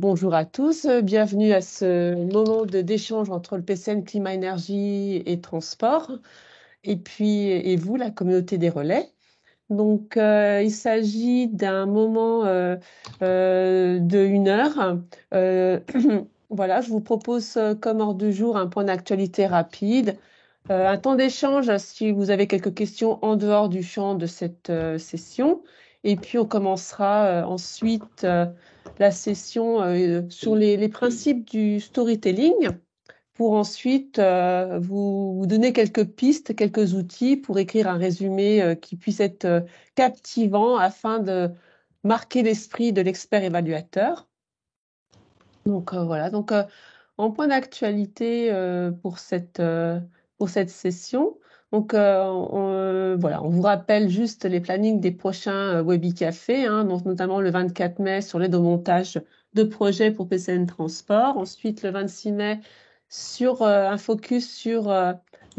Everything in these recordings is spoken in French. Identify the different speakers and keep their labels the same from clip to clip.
Speaker 1: Bonjour à tous, bienvenue à ce moment d'échange entre le PCN Climat Énergie et Transport et vous, la communauté des relais. Donc, il s'agit d'un moment de 1 heure. Euh, voilà, je vous propose comme ordre du jour un point d'actualité rapide, un temps d'échange si vous avez quelques questions en dehors du champ de cette session. Et puis, on commencera ensuite la session sur les principes du storytelling pour ensuite vous donner quelques pistes, quelques outils pour écrire un résumé qui puisse être captivant afin de marquer l'esprit de l'expert évaluateur. Donc voilà, donc en point d'actualité pour cette session. Donc voilà, on vous rappelle juste les plannings des prochains Webicafé, hein, donc notamment le 24 mai sur l'aide au montage de projets pour PCN Transport. Ensuite, le 26 mai, sur un focus sur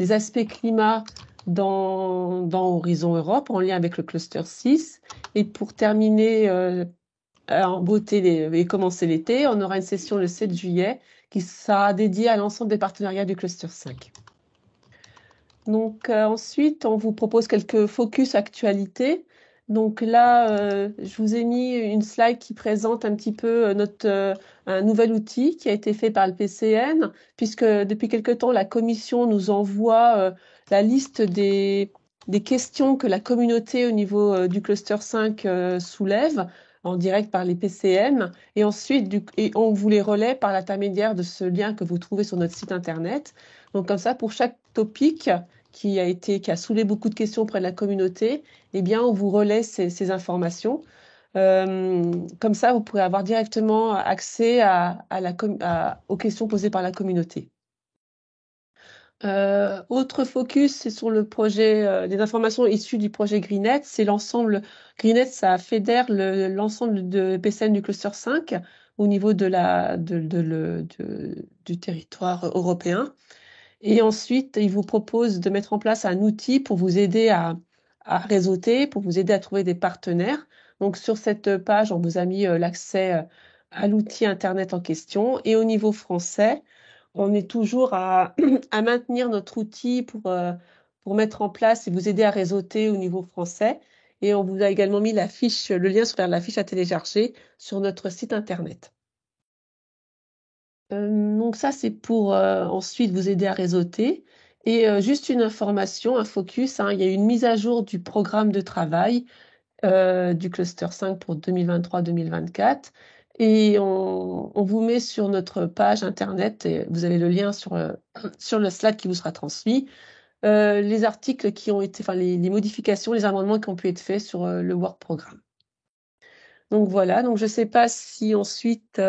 Speaker 1: les aspects climat dans Horizon Europe en lien avec le cluster 6. Et pour terminer en beauté et commencer l'été, on aura une session le 7 juillet qui sera dédiée à l'ensemble des partenariats du cluster 5. Donc ensuite, on vous propose quelques focus actualités. Donc là, je vous ai mis une slide qui présente un petit peu un nouvel outil qui a été fait par le PCN, puisque depuis quelque temps, la commission nous envoie la liste des questions que la communauté au niveau du cluster 5 soulève en direct par les PCN. Et ensuite, et on vous les relaie par l'intermédiaire de ce lien que vous trouvez sur notre site internet. Donc comme ça, pour chaque topic, qui a saoulé beaucoup de questions auprès de la communauté, eh bien, on vous relaie ces informations. Comme ça, vous pourrez avoir directement accès aux questions posées par la communauté. Autre focus, c'est sur le projet, des informations issues du projet Greenet. C'est l'ensemble, Greenet, ça fédère l'ensemble de PCN du cluster 5 au niveau du territoire européen. Et ensuite, il vous propose de mettre en place un outil pour vous aider à réseauter, pour vous aider à trouver des partenaires. Donc, sur cette page, on vous a mis l'accès à l'outil Internet en question. Et au niveau français, on est toujours à maintenir notre outil pour mettre en place et vous aider à réseauter au niveau français. Et on vous a également mis le lien vers la fiche à télécharger sur notre site Internet. Donc ça, c'est pour ensuite vous aider à réseauter. Et juste une information, un focus, hein, il y a une mise à jour du programme de travail du cluster 5 pour 2023-2024. Et on vous met sur notre page Internet, et vous avez le lien sur le slide qui vous sera transmis, les articles qui ont été, enfin les modifications, les amendements qui ont pu être faits sur le Work Programme. Donc voilà, donc je ne sais pas si ensuite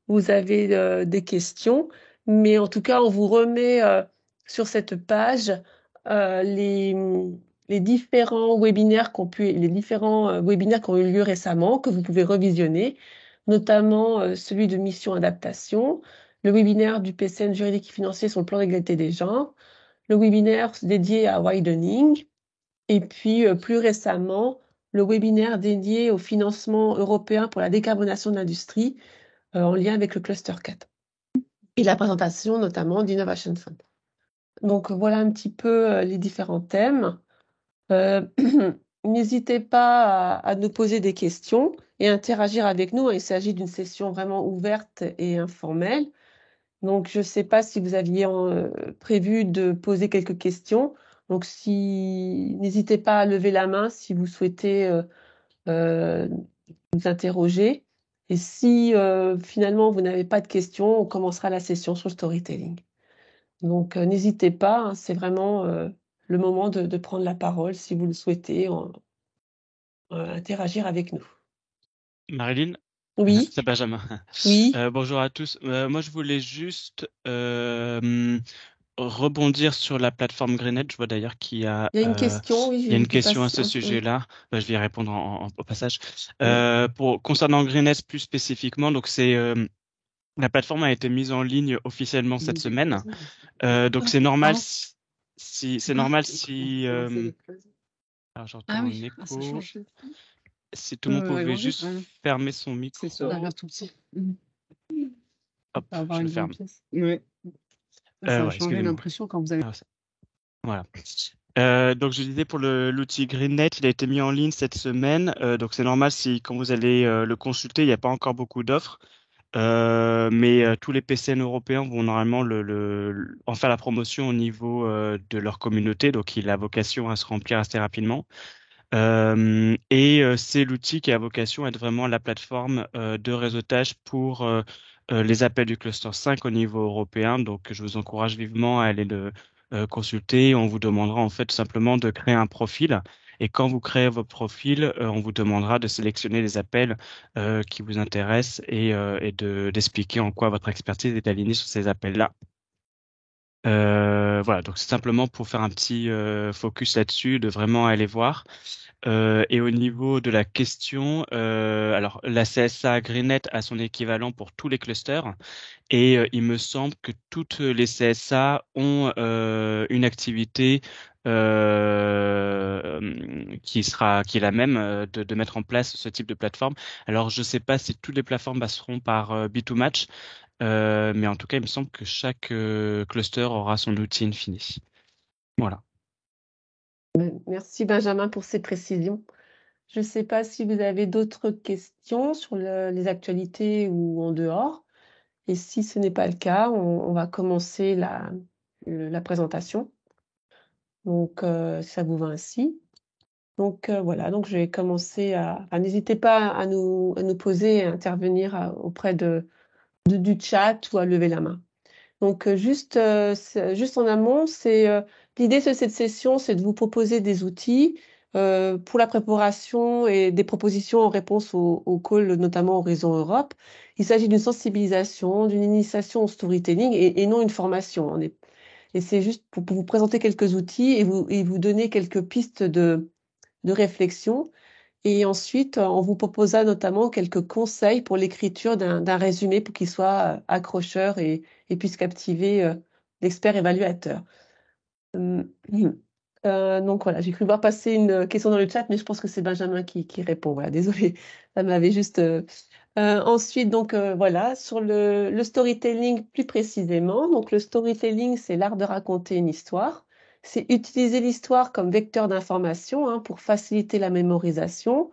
Speaker 1: vous avez des questions, mais en tout cas, on vous remet sur cette page euh, les, les différents webinaires qui ont eu lieu récemment, que vous pouvez revisionner, notamment celui de Mission Adaptation, le webinaire du PCN juridique et financier sur le plan d'égalité des genres, le webinaire dédié à widening, et puis plus récemment, le webinaire dédié au financement européen pour la décarbonation de l'industrie en lien avec le cluster 4 et la présentation notamment d'Innovation Fund. Donc voilà un petit peu les différents thèmes. Euh, N'hésitez pas à nous poser des questions et interagir avec nous. Il s'agit d'une session vraiment ouverte et informelle. Donc je ne sais pas si vous aviez prévu de poser quelques questions. Donc n'hésitez pas à lever la main si vous souhaitez euh, nous interroger. Et si finalement vous n'avez pas de questions, on commencera la session sur le storytelling. Donc n'hésitez pas, hein, c'est vraiment le moment de prendre la parole si vous le souhaitez, interagir avec nous.
Speaker 2: Marilyn,
Speaker 1: Oui,
Speaker 2: c'est Benjamin.
Speaker 1: oui.
Speaker 2: Bonjour à tous. Moi, je voulais juste rebondir sur la plateforme Greenet. Je vois d'ailleurs
Speaker 1: Il y a une question, oui, je
Speaker 2: il y
Speaker 1: vais
Speaker 2: a
Speaker 1: vous
Speaker 2: une
Speaker 1: faire
Speaker 2: question à
Speaker 1: passer.
Speaker 2: ce sujet-là. Je vais y répondre au passage.
Speaker 1: Oui.
Speaker 2: Concernant Greenet plus spécifiquement, donc la plateforme a été mise en ligne officiellement cette semaine. Donc c'est normal c'est normal si alors j'entends un écho. Si tout le monde pouvait juste fermer son micro. Hop,
Speaker 1: Avoir
Speaker 2: je le
Speaker 1: une grande
Speaker 2: ferme.
Speaker 1: pièce. Oui. Ça a
Speaker 2: Ouais,
Speaker 1: changé
Speaker 2: excusez-moi.
Speaker 1: l'impression quand vous avez.
Speaker 2: Voilà. Donc je disais pour l'outil GreenNet, il a été mis en ligne cette semaine. Donc c'est normal si quand vous allez le consulter, il n'y a pas encore beaucoup d'offres. Mais tous les PCN européens vont normalement en faire la promotion au niveau de leur communauté. Donc il a vocation à se remplir assez rapidement. C'est l'outil qui a vocation à être vraiment la plateforme de réseautage pour les appels du cluster 5 au niveau européen. Donc, je vous encourage vivement à aller le consulter. On vous demandera en fait tout simplement de créer un profil. Et quand vous créez votre profil, on vous demandera de sélectionner les appels qui vous intéressent d'expliquer en quoi votre expertise est alignée sur ces appels-là. Voilà, donc c'est simplement pour faire un petit focus là-dessus, de vraiment aller voir. Et au niveau de la question, alors la CSA GreenNet a son équivalent pour tous les clusters et il me semble que toutes les CSA ont une activité qui est la même de mettre en place ce type de plateforme. Alors je ne sais pas si toutes les plateformes passeront par B2Match, mais en tout cas il me semble que chaque cluster aura son outil infini. Voilà.
Speaker 1: Merci Benjamin pour ces précisions. Je ne sais pas si vous avez d'autres questions sur les actualités ou en dehors. Et si ce n'est pas le cas, on va commencer la présentation. Donc, si ça vous va ainsi. Donc, voilà, donc je vais commencer n'hésitez pas à nous poser et à intervenir auprès du chat ou à lever la main. Donc, juste en amont, l'idée de cette session, c'est de vous proposer des outils pour la préparation et des propositions en réponse au call, notamment au réseau Europe. Il s'agit d'une sensibilisation, d'une initiation au storytelling et non une formation. Et c'est juste pour vous présenter quelques outils et vous donner quelques pistes de réflexion. Et ensuite, on vous proposera notamment quelques conseils pour l'écriture d'un résumé pour qu'il soit accrocheur et puisse captiver l'expert évaluateur. Hum, donc voilà, j'ai cru voir passer une question dans le chat, mais je pense que c'est Benjamin qui répond. Voilà, désolé, ça m'avait juste. Ensuite, donc voilà, sur le storytelling plus précisément. Donc le storytelling, c'est l'art de raconter une histoire. C'est utiliser l'histoire comme vecteur d'information pour faciliter la mémorisation,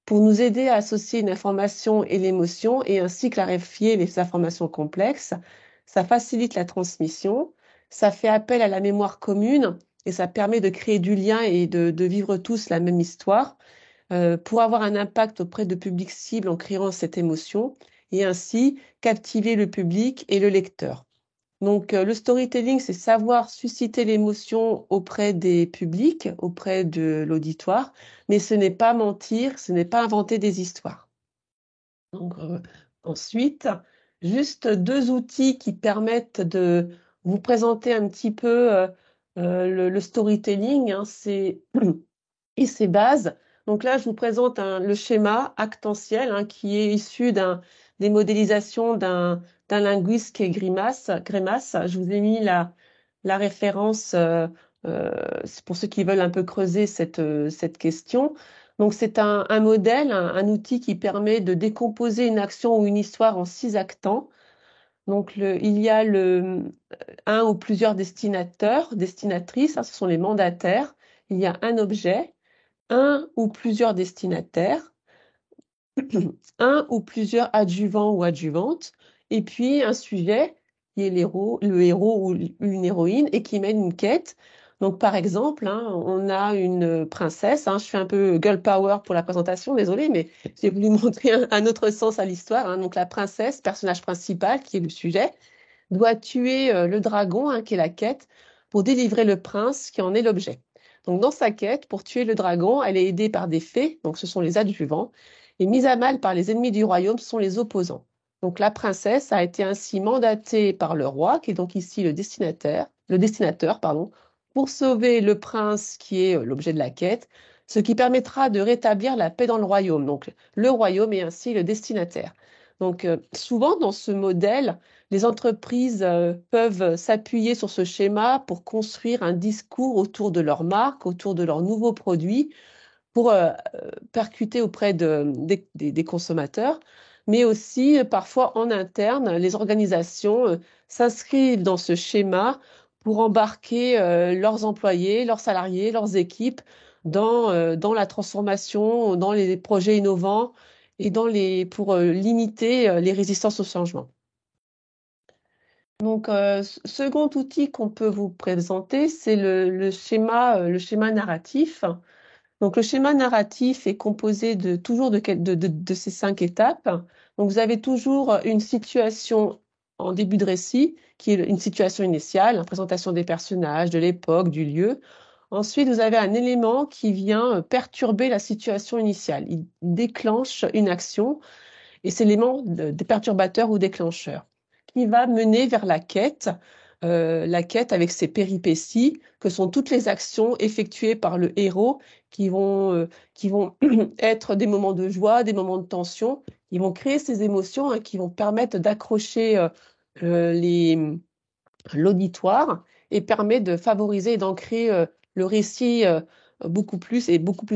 Speaker 1: pour nous aider à associer une information et l'émotion et ainsi clarifier les informations complexes. Ça facilite la transmission, ça fait appel à la mémoire commune et ça permet de créer du lien et de vivre tous la même histoire pour avoir un impact auprès de publics cibles en créant cette émotion et ainsi captiver le public et le lecteur. Donc, le storytelling, c'est savoir susciter l'émotion auprès des publics, auprès de l'auditoire, mais ce n'est pas mentir, ce n'est pas inventer des histoires. Donc, ensuite, juste deux outils qui permettent de vous présenter un petit peu le storytelling, et ses bases. Donc là, je vous présente le schéma actentiel qui est issu des modélisations d'un linguiste qui est Grémas. Je vous ai mis la référence c'est pour ceux qui veulent un peu creuser cette question. Donc c'est un modèle, un outil qui permet de décomposer une action ou une histoire en 6 actants. Donc il y a un ou plusieurs destinateurs, destinatrices, ce sont les mandataires. Il y a un objet, un ou plusieurs destinataires, un ou plusieurs adjuvants ou adjuvantes, et puis un sujet qui est le héros ou une héroïne et qui mène une quête. Donc, par exemple, on a une princesse. Je fais un peu girl power pour la présentation, désolée, mais j'ai voulu montrer un autre sens à l'histoire. Donc, la princesse, personnage principal, qui est le sujet, doit tuer le dragon, qui est la quête, pour délivrer le prince, qui en est l'objet. Donc, dans sa quête, pour tuer le dragon, elle est aidée par des fées, donc ce sont les adjuvants, et mise à mal par les ennemis du royaume, ce sont les opposants. Donc, la princesse a été ainsi mandatée par le roi, qui est donc ici le destinateur, pardon, pour sauver le prince, qui est l'objet de la quête, ce qui permettra de rétablir la paix dans le royaume. Donc, le royaume est ainsi le destinataire. Donc, souvent, dans ce modèle, les entreprises peuvent s'appuyer sur ce schéma pour construire un discours autour de leur marque, autour de leurs nouveaux produits, pour percuter auprès des consommateurs. mais aussi parfois en interne, les organisations s'inscrivent dans ce schéma pour embarquer leurs employés, leurs salariés, leurs équipes dans la transformation, dans les projets innovants et pour limiter les résistances au changement. Donc, second outil qu'on peut vous présenter, c'est le schéma narratif. Donc, le schéma narratif est composé toujours de ces 5 étapes. Donc, vous avez toujours une situation en début de récit, qui est une situation initiale, la présentation des personnages, de l'époque, du lieu. Ensuite, vous avez un élément qui vient perturber la situation initiale. Il déclenche une action et c'est l'élément des perturbateurs ou déclencheurs qui va mener vers la quête avec ses péripéties, que sont toutes les actions effectuées par le héros qui vont être des moments de joie, des moments de tension, qui vont créer ces émotions, hein, qui vont permettre d'accrocher l'auditoire et permet de favoriser et d'ancrer le récit beaucoup plus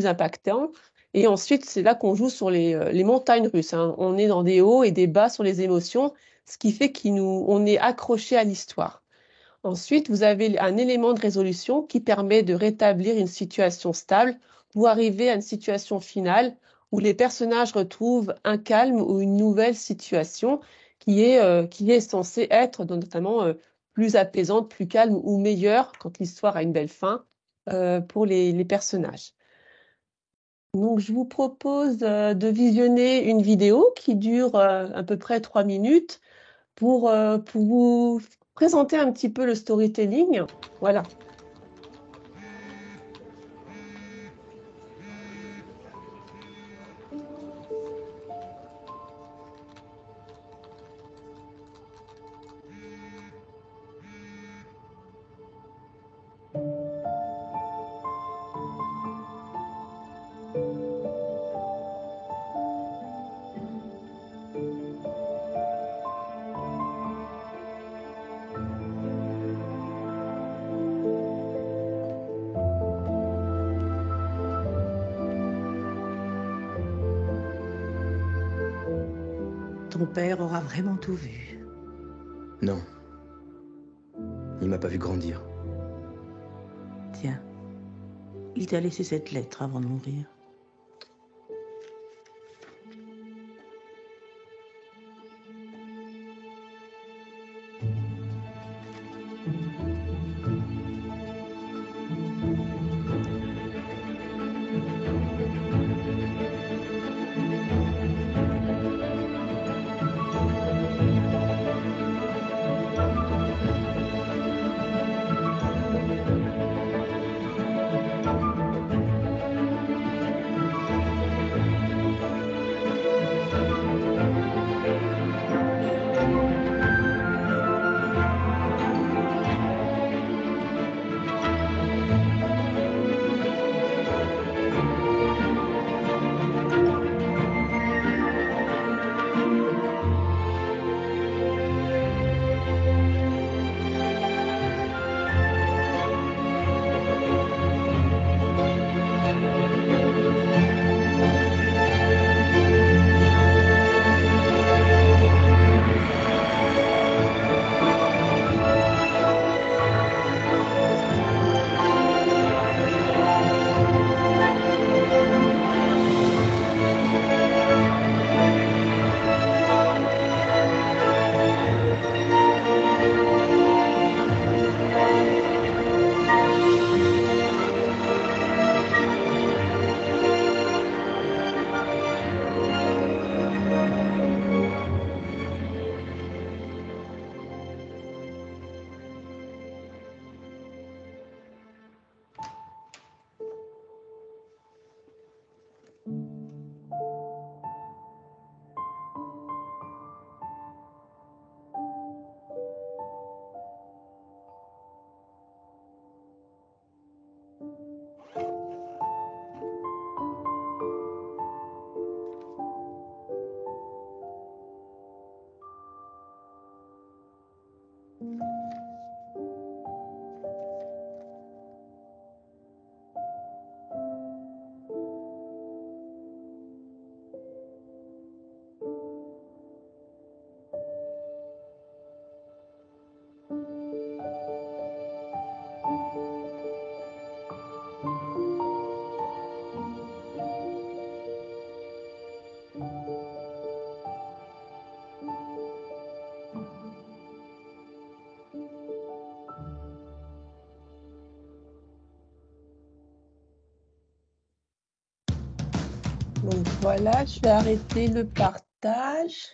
Speaker 1: impactant. Et ensuite, c'est là qu'on joue sur les montagnes russes, hein. On est dans des hauts et des bas sur les émotions, ce qui fait on est accroché à l'histoire. Ensuite, vous avez un élément de résolution qui permet de rétablir une situation stable pour arriver à une situation finale où les personnages retrouvent un calme ou une nouvelle situation qui est censée être notamment plus apaisante, plus calme ou meilleure quand l'histoire a une belle fin pour les personnages. Donc, je vous propose de visionner une vidéo qui dure à peu près 3 minutes pour vous présenter un petit peu le storytelling. Voilà.
Speaker 3: Ton père aura vraiment tout vu.
Speaker 4: Non. Il m'a pas vu grandir.
Speaker 3: Tiens, il t'a laissé cette lettre avant de mourir.
Speaker 1: Voilà, je vais arrêter le partage.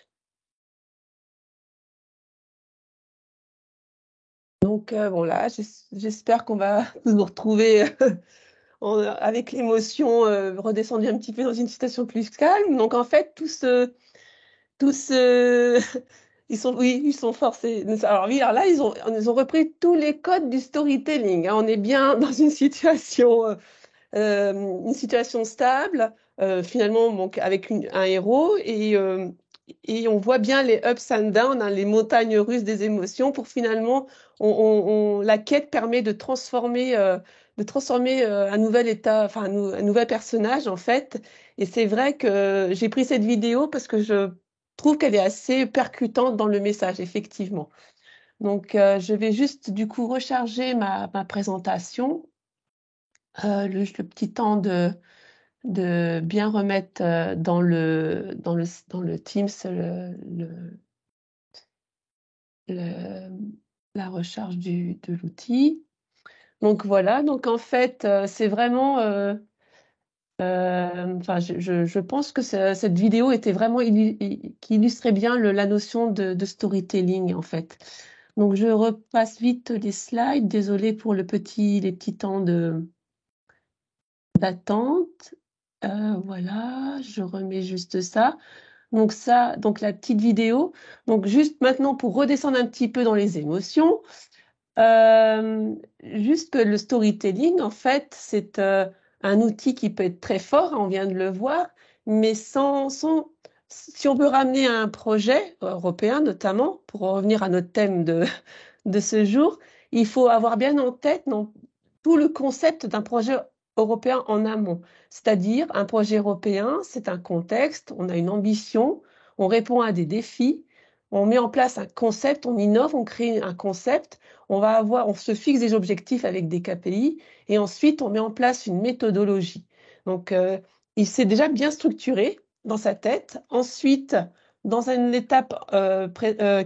Speaker 1: Donc, bon là, j'espère qu'on va nous retrouver avec l'émotion redescendue un petit peu dans une situation plus calme. Donc, en fait, tous, oui, ils sont forcés. Alors, oui, alors là, ils ont repris tous les codes du storytelling, hein. On est bien dans une situation stable, finalement, donc, avec un héros, et on voit bien les ups and downs, hein, les montagnes russes des émotions, pour finalement, la quête permet de transformer un nouvel état, enfin un nouvel personnage en fait. Et c'est vrai que j'ai pris cette vidéo parce que je trouve qu'elle est assez percutante dans le message, effectivement. Donc, je vais juste du coup recharger ma présentation. Le petit temps de bien remettre dans le Teams le- la recharge de l'outil. Donc voilà, donc en fait, c'est vraiment, enfin, je pense que cette vidéo était vraiment qui illustrait bien la notion de storytelling en fait. Donc je repasse vite les slides, désolée pour les petits temps d'attente. Voilà, je remets juste ça. Donc la petite vidéo. Donc juste maintenant pour redescendre un petit peu dans les émotions, juste que le storytelling, en fait, c'est un outil qui peut être très fort, hein, on vient de le voir, mais si on veut ramener à un projet européen notamment, pour en revenir à notre thème de ce jour, il faut avoir bien en tête tout le concept d'un projet européen en amont. C'est-à-dire, un projet européen, c'est un contexte, on a une ambition, on répond à des défis, on met en place un concept, on innove, on crée un concept, on se fixe des objectifs avec des KPI, et ensuite on met en place une méthodologie. Donc, il s'est déjà bien structuré dans sa tête. Ensuite, dans une étape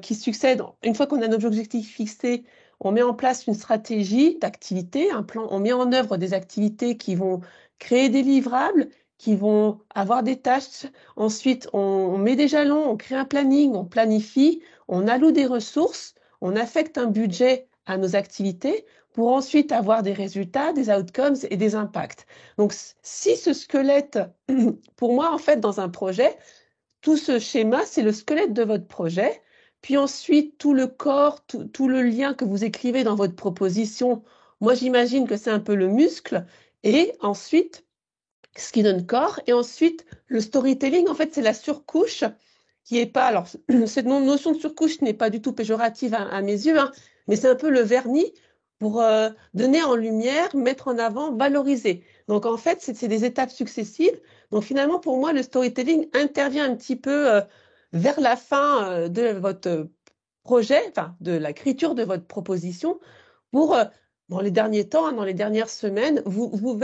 Speaker 1: qui succède, une fois qu'on a nos objectifs fixés, on met en place une stratégie d'activité, un plan, on met en œuvre des activités qui vont créer des livrables, qui vont avoir des tâches. Ensuite, on met des jalons, on crée un planning, on planifie, on alloue des ressources, on affecte un budget à nos activités pour ensuite avoir des résultats, des outcomes et des impacts. Donc, si ce squelette, pour moi, en fait, dans un projet, tout ce schéma, c'est le squelette de votre projet. Puis ensuite, tout le corps, tout le lien que vous écrivez dans votre proposition, moi j'imagine que c'est un peu le muscle. Et ensuite, ce qui donne corps. Et ensuite, le storytelling, en fait, c'est la surcouche qui est pas. Alors, cette notion de surcouche n'est pas du tout péjorative à mes yeux, hein, mais c'est un peu le vernis pour donner en lumière, mettre en avant, valoriser. Donc, en fait, c'est des étapes successives. Donc, finalement, pour moi, le storytelling intervient un petit peu vers la fin de votre projet, enfin, de l'écriture de votre proposition pour, dans les derniers temps, hein, dans les dernières semaines, vous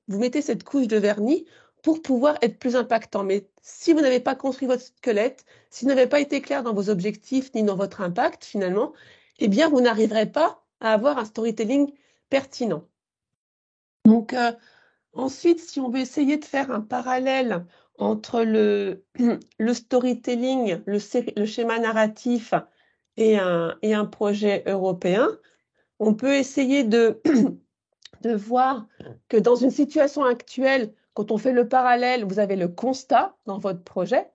Speaker 1: mettez cette couche de vernis pour pouvoir être plus impactant. Mais si vous n'avez pas construit votre squelette, si vous n'avez pas été clair dans vos objectifs ni dans votre impact, finalement, eh bien, vous n'arriverez pas à avoir un storytelling pertinent. Donc, ensuite, si on veut essayer de faire un parallèle entre le storytelling, le schéma narratif et un projet européen, on peut essayer de voir que dans une situation actuelle, quand on fait le parallèle, vous avez le constat dans votre projet.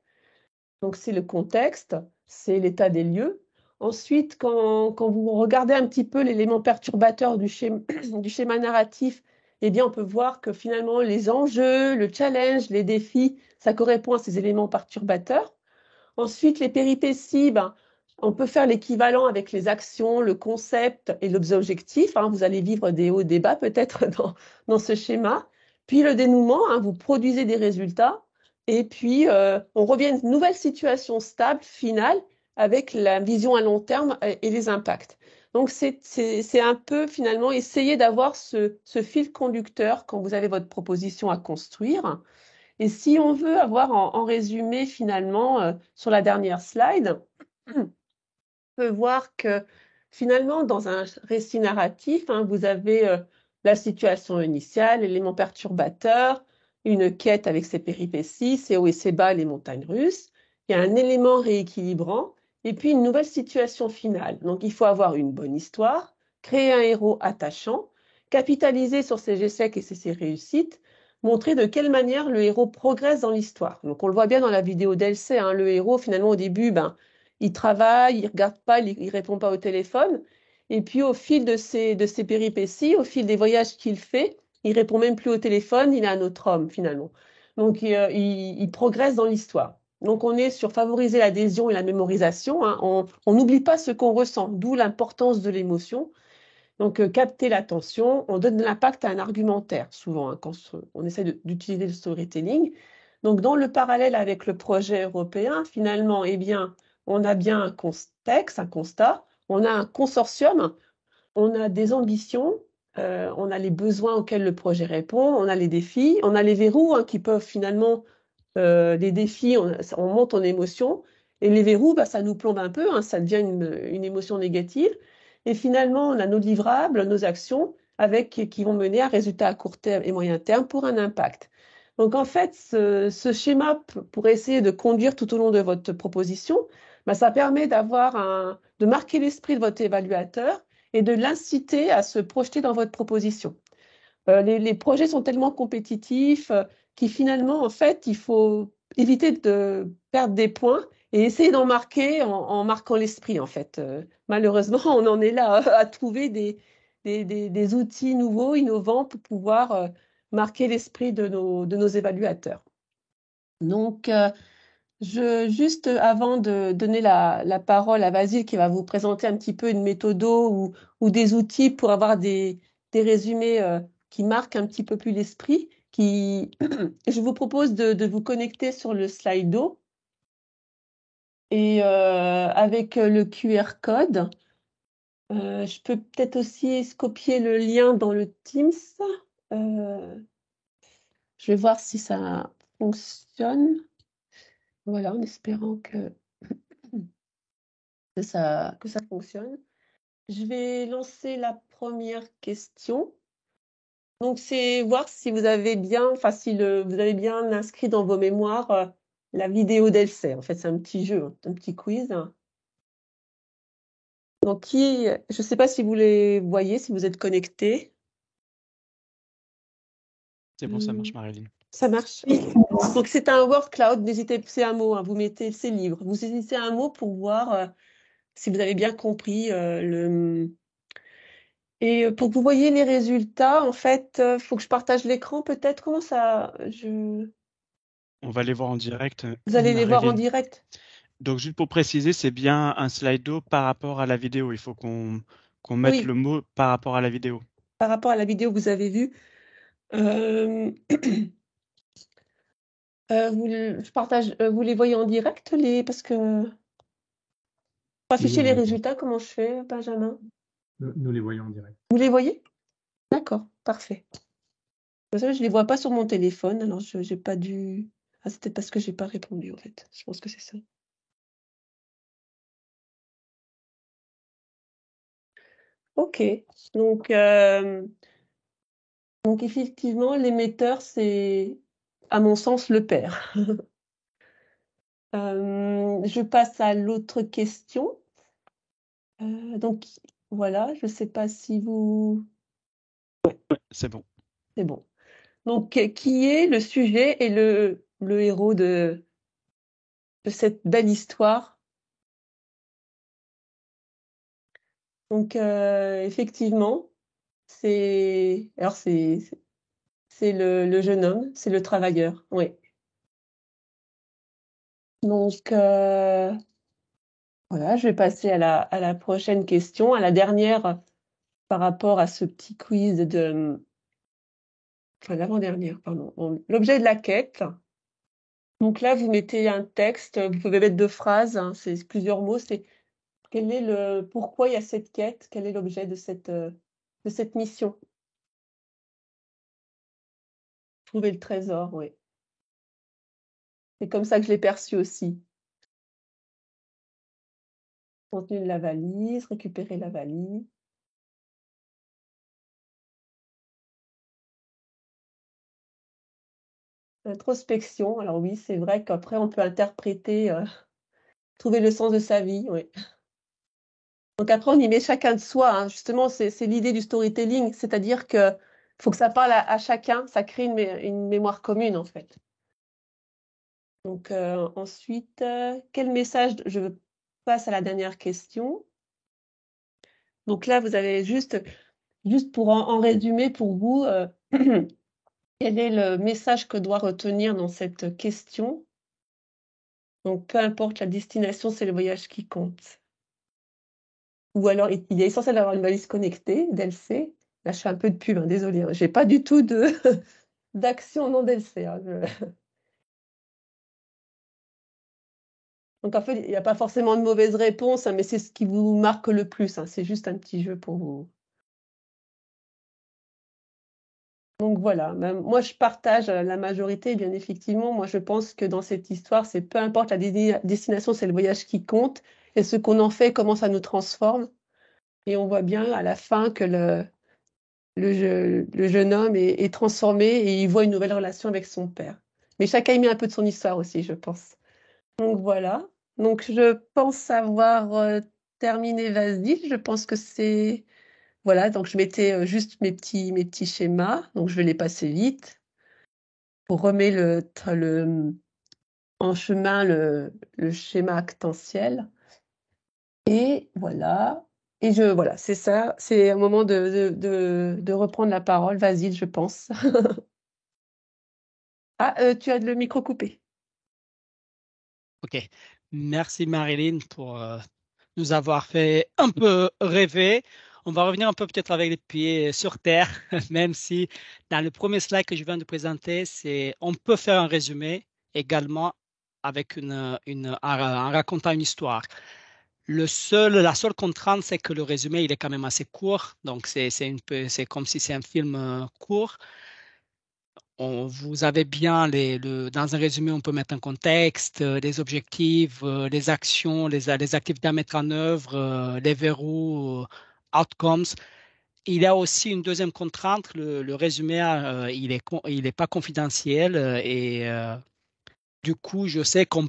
Speaker 1: Donc, c'est le contexte, c'est l'état des lieux. Ensuite, quand vous regardez un petit peu l'élément perturbateur du schéma narratif, eh bien, on peut voir que finalement, les enjeux, le challenge, les défis, ça correspond à ces éléments perturbateurs. Ensuite, les péripéties, ben, on peut faire l'équivalent avec les actions, le concept et l'objectif, hein. Vous allez vivre des hauts et des bas peut-être dans ce schéma. Puis le dénouement, hein, vous produisez des résultats. Et puis, on revient à une nouvelle situation stable, finale, avec la vision à long terme et les impacts. Donc, c'est un peu finalement essayer d'avoir ce fil conducteur quand vous avez votre proposition à construire. Et si on veut avoir en résumé finalement sur la dernière slide, on peut voir que finalement dans un récit narratif, hein, vous avez la situation initiale, l'élément perturbateur, une quête avec ses péripéties, ses hauts et ses bas, les montagnes russes. Il y a un élément rééquilibrant et puis une nouvelle situation finale. Donc il faut avoir une bonne histoire, créer un héros attachant, capitaliser sur ses échecs et ses réussites, montrer de quelle manière le héros progresse dans l'histoire. Donc on le voit bien dans la vidéo d'Elsa, hein, le héros finalement au début, il travaille, il regarde pas, il répond pas au téléphone. Et puis au fil de ses péripéties, au fil des voyages qu'il fait, il répond même plus au téléphone, il est un autre homme finalement. Donc il progresse dans l'histoire. Donc on est sur favoriser l'adhésion et la mémorisation, hein. On n'oublie pas ce qu'on ressent, d'où l'importance de l'émotion. Donc capter l'attention, on donne de l'impact à un argumentaire souvent, hein, quand on essaie d'utiliser le storytelling. Donc dans le parallèle avec le projet européen, finalement, eh bien, on a bien un contexte, un constat, on a un consortium, on a des ambitions, on a les besoins auxquels le projet répond, on a les défis, on a les verrous, hein, qui peuvent finalement, les défis, on monte en émotion, et les verrous, ça nous plombe un peu, hein, ça devient une émotion négative. Et finalement, on a nos livrables, nos actions, qui vont mener à un résultat à court terme et moyen terme pour un impact. Donc en fait, ce schéma, pour essayer de conduire tout au long de votre proposition, ça permet de marquer l'esprit de votre évaluateur et de l'inciter à se projeter dans votre proposition. Les projets sont tellement compétitifs qu'il finalement, en fait, il faut éviter de perdre des points et essayer d'en marquer en marquant l'esprit, en fait. Malheureusement, on en est là à trouver des outils nouveaux, innovants pour pouvoir marquer l'esprit de nos évaluateurs. Donc, juste avant de donner la parole à Vasile qui va vous présenter un petit peu une méthode ou des outils pour avoir des résumés qui marquent un petit peu plus l'esprit, je vous propose de vous connecter sur le Slido et avec le QR code. Je peux peut-être aussi copier le lien dans le Teams. Euh, je vais voir si ça fonctionne. Voilà, en espérant que ça fonctionne. Je vais lancer la première question. Donc, c'est voir si vous avez bien, vous avez bien inscrit dans vos mémoires la vidéo d'Elsa. En fait, c'est un petit jeu, un petit quiz. Donc, je ne sais pas si vous les voyez, si vous êtes connectés.
Speaker 2: C'est bon, ça marche, Marilyn.
Speaker 1: Ça marche. Donc, c'est un word cloud. N'hésitez pas, c'est un mot, hein, vous mettez, c'est libre. Vous saisissez un mot pour voir si vous avez bien compris Et pour que vous voyez les résultats, en fait, faut que je partage l'écran peut-être. Comment ça
Speaker 2: On va les voir en direct,
Speaker 1: Vous allez les voir en
Speaker 2: Marilyn.
Speaker 1: direct?
Speaker 2: Donc, juste pour préciser, c'est bien un Slido par rapport à la vidéo. Il faut qu'on mette
Speaker 1: Oui,
Speaker 2: le mot par rapport à la vidéo.
Speaker 1: par rapport à la vidéo que vous avez vue. Je partage, vous les voyez en direct, parce que pour afficher les résultats, comment je fais, Benjamin?
Speaker 5: Nous les voyons en direct.
Speaker 1: Vous les voyez? D'accord, parfait. Parce que je les vois pas sur mon téléphone, alors je n'ai pas dû. Ah, c'est peut-être parce que j'ai pas répondu, en fait. Je pense que c'est ça. Ok, donc, donc effectivement, l'émetteur, c'est, à mon sens, le père. Je passe à l'autre question. Donc, voilà, je ne sais pas si vous...
Speaker 2: C'est bon.
Speaker 1: C'est bon. Donc, qui est le sujet et le héros de cette belle histoire? Donc, effectivement, alors c'est le jeune homme, c'est le travailleur, oui. Donc, voilà, je vais passer à la prochaine question, à la dernière par rapport à ce petit quiz enfin, l'avant-dernière, pardon. L'objet de la quête. Donc là, vous mettez un texte, vous pouvez mettre 2 phrases, hein, c'est plusieurs mots, c'est pourquoi il y a cette quête, quel est l'objet de cette mission? Trouver le trésor, oui. C'est comme ça que je l'ai perçu aussi. Contenu de la valise, récupérer la valise. Introspection, alors oui, c'est vrai qu'après on peut interpréter, trouver le sens de sa vie, oui. Donc après on y met chacun de soi, hein. Justement, c'est l'idée du storytelling, c'est-à-dire que faut que ça parle à chacun, ça crée une mémoire commune, en fait. Donc ensuite, quel message je passe à la dernière question. Donc là, vous avez juste pour en résumer pour vous, quel est le message que doit retenir dans cette question? Donc, peu importe la destination, c'est le voyage qui compte. Ou alors, il est essentiel d'avoir une valise connectée, d'LC. Là, je fais un peu de pub, hein, désolée. Hein. J'ai pas du tout d'action non DLC. Hein, Donc, en fait, il n'y a pas forcément de mauvaise réponse, hein, mais c'est ce qui vous marque le plus. Hein. C'est juste un petit jeu pour vous. Donc voilà, ben, moi je partage la majorité, bien effectivement, moi je pense que dans cette histoire, c'est peu importe la destination, c'est le voyage qui compte, et ce qu'on en fait, comment ça nous transforme. Et on voit bien à la fin que le jeune homme est transformé et il voit une nouvelle relation avec son père. Mais chacun y met un peu de son histoire aussi, je pense. Donc voilà, donc je pense avoir terminé Vasile, je pense que c'est... Voilà, donc je mettais juste mes petits schémas, donc je vais les passer vite pour remettre en chemin le schéma actentiel. Et voilà. Et voilà, c'est ça, c'est un moment de reprendre la parole. Vas-y, je pense. Ah, tu as le micro coupé.
Speaker 6: Ok. Merci Marilyn pour nous avoir fait un peu rêver. On va revenir un peu peut-être avec les pieds sur terre, même si dans le premier slide que je viens de présenter, on peut faire un résumé également avec en racontant une histoire. La seule contrainte, c'est que le résumé, il est quand même assez court. Donc, c'est comme si c'est un film court. Vous avez bien dans un résumé, on peut mettre un contexte, les objectifs, les actions, les activités à mettre en œuvre, les verrous, outcomes. Il y a aussi une deuxième contrainte, le résumé, il est pas confidentiel du coup, je sais on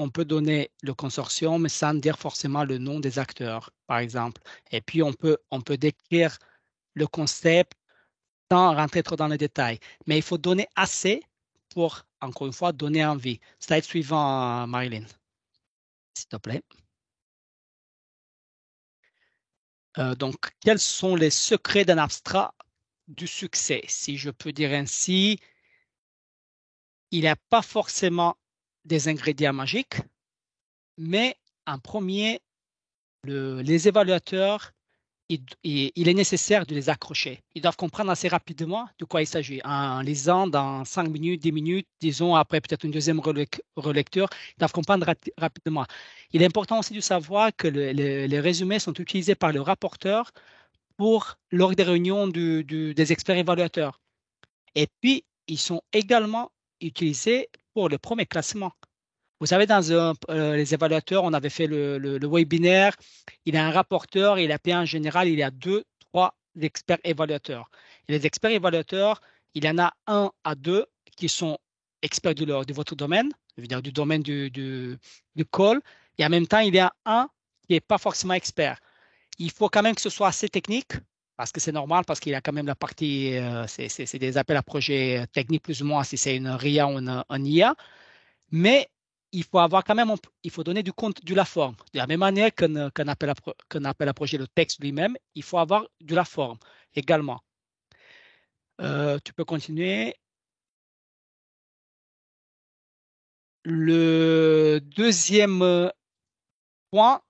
Speaker 6: peut donner le consortium sans dire forcément le nom des acteurs, par exemple. Et puis, on peut décrire le concept sans rentrer trop dans les détails. Mais il faut donner assez pour, encore une fois, donner envie. Slide suivant, Marilyn, s'il te plaît. Donc, quels sont les secrets d'un abstrait du succès? Si je peux dire ainsi, il n'y a pas forcément des ingrédients magiques, mais en premier, les évaluateurs, il est nécessaire de les accrocher. Ils doivent comprendre assez rapidement de quoi il s'agit. En lisant dans 5 minutes, 10 minutes, disons après peut-être une deuxième relecture, ils doivent comprendre rapidement. Il est important aussi de savoir que les résumés sont utilisés par le rapporteur lors des réunions des experts évaluateurs. Et puis, ils sont également utilisés pour le premier classement. Vous savez, les évaluateurs, on avait fait le webinaire, il y a un rapporteur, et en général, il y a 2, 3 experts évaluateurs. Et les experts évaluateurs, il y en a 1 à 2 qui sont experts de votre domaine, je veux dire du domaine du call, et en même temps, il y a un qui n'est pas forcément expert. Il faut quand même que ce soit assez technique, parce que c'est normal, parce qu'il y a quand même la partie, c'est des appels à projets techniques plus ou moins, si c'est une RIA ou un IA, mais il faut avoir quand même, il faut donner du compte de la forme. De la même manière qu'un appel à projet, le texte lui-même, il faut avoir de la forme également. Tu peux continuer. Le deuxième point,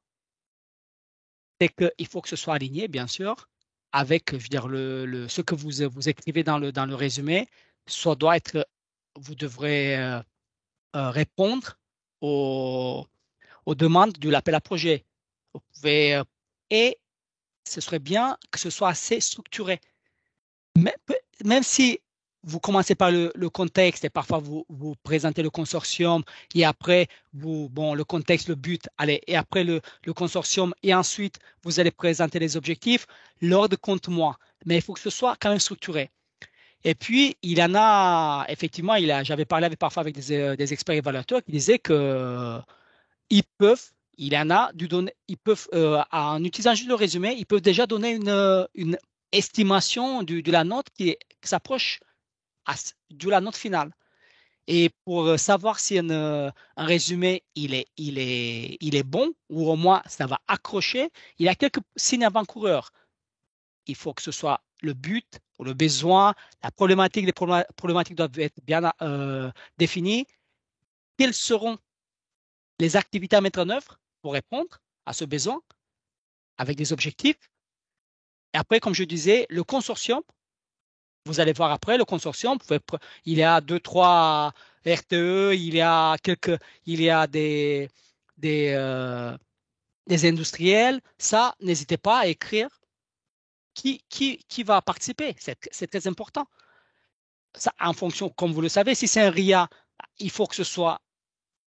Speaker 6: c'est qu'il faut que ce soit aligné, bien sûr, avec, je veux dire, ce que vous écrivez dans le résumé. Vous devrez répondre aux demandes de l'appel à projet. Vous pouvez, et ce serait bien que ce soit assez structuré. Même si vous commencez par le contexte et parfois vous présentez le consortium et après, le contexte, le but, allez, et après le consortium et ensuite vous allez présenter les objectifs, l'ordre compte moins. Mais il faut que ce soit quand même structuré. Et puis, il y en a, effectivement, j'avais parlé parfois avec des experts évaluateurs qui disaient que ils peuvent, il y en a, ils peuvent, en utilisant juste le résumé, ils peuvent déjà donner une estimation de la note qui s'approche de la note finale. Et pour savoir si un résumé il est bon ou au moins ça va accrocher, il y a quelques signes avant-coureurs. Il faut que ce soit le but ou le besoin, la problématique, les problématiques doivent être bien définies. Quelles seront les activités à mettre en œuvre pour répondre à ce besoin avec des objectifs? Et après, comme je disais, le consortium, vous allez voir après, le consortium, il y a deux, trois RTE, il y a des industriels. Ça, n'hésitez pas à écrire qui va participer. C'est très important. Ça, en fonction, comme vous le savez, si c'est un RIA, il faut que ce soit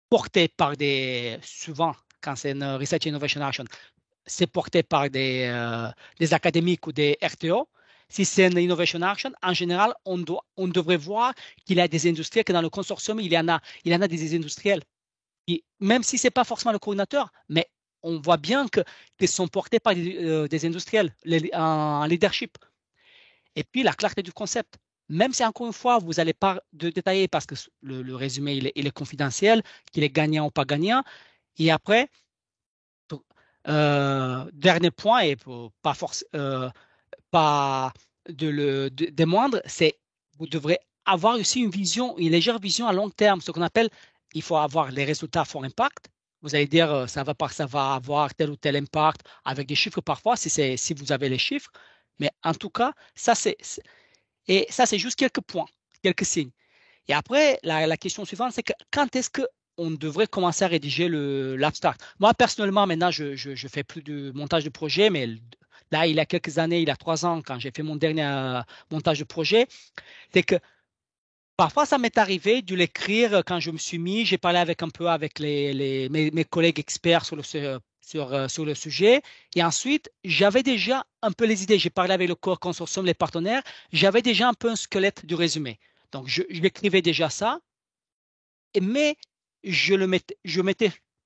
Speaker 6: porté par souvent, quand c'est une Research Innovation Action, c'est porté par des académiques ou des RTO. Si c'est une Innovation Action, en général, on devrait voir qu'il y a des industriels, que dans le consortium, il y en a des industriels. Et même si ce n'est pas forcément le coordinateur, mais on voit bien qu'ils sont portés par des industriels en leadership. Et puis, la clarté du concept. Même si, encore une fois, vous n'allez pas détailler parce que le résumé, il est confidentiel, qu'il est gagnant ou pas gagnant. Et après, dernier point, et pas des moindres, c'est vous devrez avoir aussi une légère vision à long terme, ce qu'on appelle, il faut avoir les résultats fort impact. Vous allez dire, ça va avoir tel ou tel impact avec des chiffres parfois, si vous avez les chiffres. Mais en tout cas, ça, c'est juste quelques points, quelques signes. Et après, la question suivante, c'est que quand est-ce qu'on devrait commencer à rédiger l'abstract? Moi, personnellement, maintenant, je fais plus de montage de projet, mais là, il y a quelques années, il y a 3 ans, quand j'ai fait mon dernier montage de projet, c'est que parfois, ça m'est arrivé de l'écrire quand je me suis mis, j'ai parlé un peu avec mes collègues experts sur le sujet. Et ensuite, j'avais déjà un peu les idées. J'ai parlé avec le corps consortium, les partenaires. J'avais déjà un peu un squelette du résumé. Donc, j'écrivais déjà ça, mais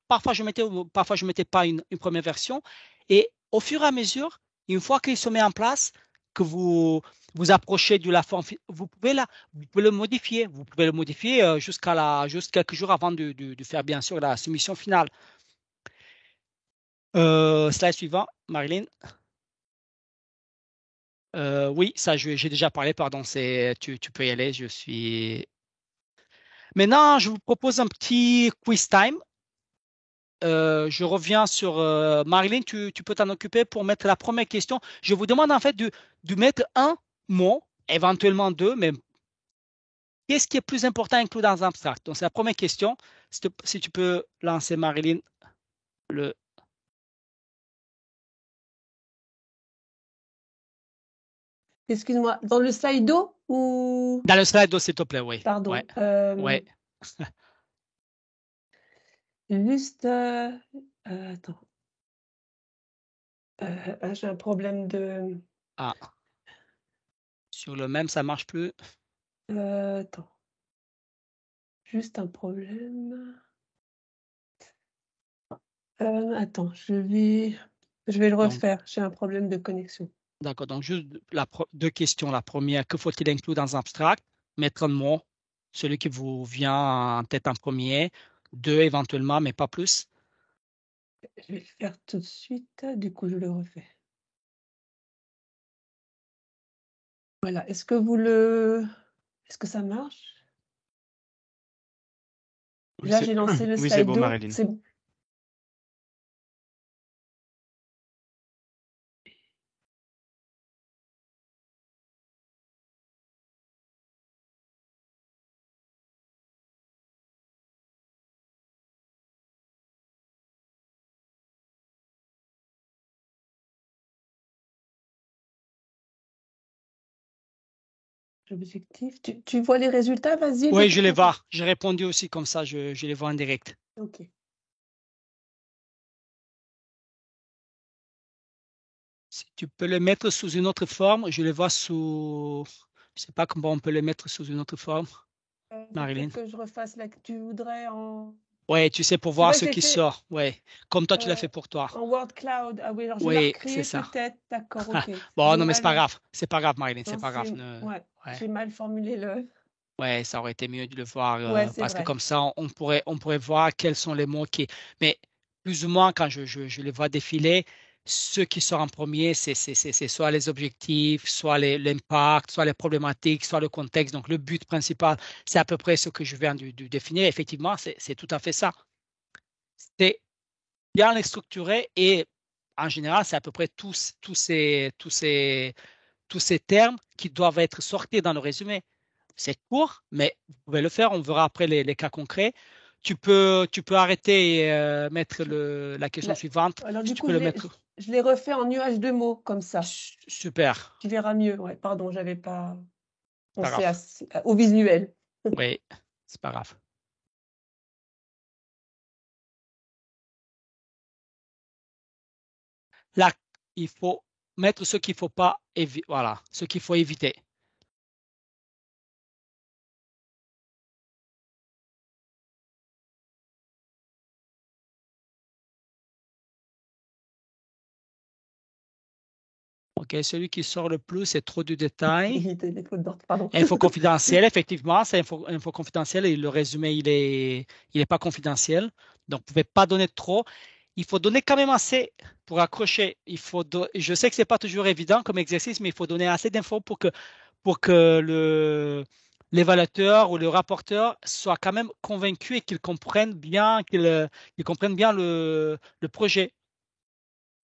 Speaker 6: parfois je mettais pas une première version. Et au fur et à mesure, une fois qu'il se met en place, que vous approchez de la forme, vous pouvez le modifier. Vous pouvez le modifier juste quelques jours avant de faire bien sûr la soumission finale. Slide suivant, Marilyn. Oui, ça j'ai déjà parlé, pardon, tu peux y aller, je suis. Maintenant, je vous propose un petit quiz time. Je reviens sur Marilyn, tu peux t'en occuper pour mettre la première question. Je vous demande en fait de mettre un mot, éventuellement deux, mais qu'est-ce qui est plus important à inclure dans un abstract? Donc, c'est la première question. Si tu peux lancer, Marilyn, le.
Speaker 1: Excuse-moi, dans le Slido ou...
Speaker 6: Dans le slide, s'il te plaît, oui.
Speaker 1: Pardon.
Speaker 6: Ouais. Ouais.
Speaker 1: Juste... attends. J'ai un problème de...
Speaker 6: Ah. Sur le même, ça marche plus.
Speaker 1: attends. Juste un problème. Attends, je vais le refaire. J'ai un problème de connexion.
Speaker 6: D'accord. Donc, juste deux questions. La première, que faut-il inclure dans un abstract? Mettre un mot, celui qui vous vient en tête en premier. Deux, éventuellement, mais pas plus.
Speaker 1: Je vais le faire tout de suite. Du coup, je le refais. Voilà. Est-ce que ça marche?
Speaker 2: Oui,
Speaker 1: Là, j'ai lancé le
Speaker 2: oui, c'est bon,
Speaker 1: Slido.
Speaker 2: Marilyn.
Speaker 1: C'est bon. L'objectif. Tu vois les résultats? Vas-y.
Speaker 6: Oui, je les vois. J'ai répondu aussi comme ça, je les vois en direct.
Speaker 1: OK.
Speaker 6: Si tu peux le mettre sous une autre forme, je les vois sous Je ne sais pas comment on peut les mettre sous une autre forme. Marilyn.
Speaker 1: Peut-être que je refasse la que tu voudrais en...
Speaker 6: Ouais, tu sais, pour
Speaker 1: C'est
Speaker 6: voir
Speaker 1: vrai
Speaker 6: ce
Speaker 1: que
Speaker 6: qui
Speaker 1: j'ai fait
Speaker 6: sort. Ouais, comme toi, tu l'as fait
Speaker 1: euh,
Speaker 6: pour toi.
Speaker 1: en word cloud. Ah oui, alors je vais la
Speaker 6: Oui, c'est
Speaker 1: recréer
Speaker 6: ça.
Speaker 1: peut-être. D'accord, ok.
Speaker 6: Bon,
Speaker 1: J'ai
Speaker 6: non, mais c'est pas
Speaker 1: mal...
Speaker 6: grave. C'est pas grave, Marilyn, c'est
Speaker 1: Non,
Speaker 6: pas grave.
Speaker 1: ouais,
Speaker 6: Ouais.
Speaker 1: j'ai mal formulé le...
Speaker 6: Ouais, ça aurait été mieux de le voir
Speaker 1: Ouais, c'est
Speaker 6: parce que
Speaker 1: vrai.
Speaker 6: comme ça, on pourrait voir quels sont les mots qui. Mais plus ou moins, quand je les vois défiler, ceux qui sortent en premier, c'est soit les objectifs, soit l'impact, soit les problématiques, soit le contexte. Donc, le but principal, c'est à peu près ce que je viens de définir. Effectivement, c'est tout à fait ça. C'est bien les structurer et en général, c'est à peu près tous ces termes qui doivent être sortis dans le résumé. C'est court, mais vous pouvez le faire. On verra après les cas concrets. Tu peux arrêter et mettre la question
Speaker 1: La-
Speaker 6: suivante.
Speaker 1: Alors
Speaker 6: Si
Speaker 1: du
Speaker 6: tu
Speaker 1: coup,
Speaker 6: peux le mettre.
Speaker 1: je l'ai refait en nuage de mots, comme ça.
Speaker 6: Super.
Speaker 1: Tu verras mieux. Ouais, pardon, j'avais pas
Speaker 6: Pas
Speaker 1: pensé
Speaker 6: grave.
Speaker 1: au visuel.
Speaker 6: Oui, c'est pas grave. Là, il faut mettre ce qu'il faut pas éviter. Voilà, ce qu'il faut éviter. OK, celui qui sort le plus, c'est trop de détails.
Speaker 1: Les fautes d'ordre, pardon.
Speaker 6: Info confidentielle, effectivement, c'est info confidentielle et le résumé, il est pas confidentiel. Donc, vous ne pouvez pas donner trop. Il faut donner quand même assez pour accrocher. Je sais que c'est pas toujours évident comme exercice, mais il faut donner assez d'infos pour que l'évaluateur ou le rapporteur soit quand même convaincu et qu'il comprenne bien le projet.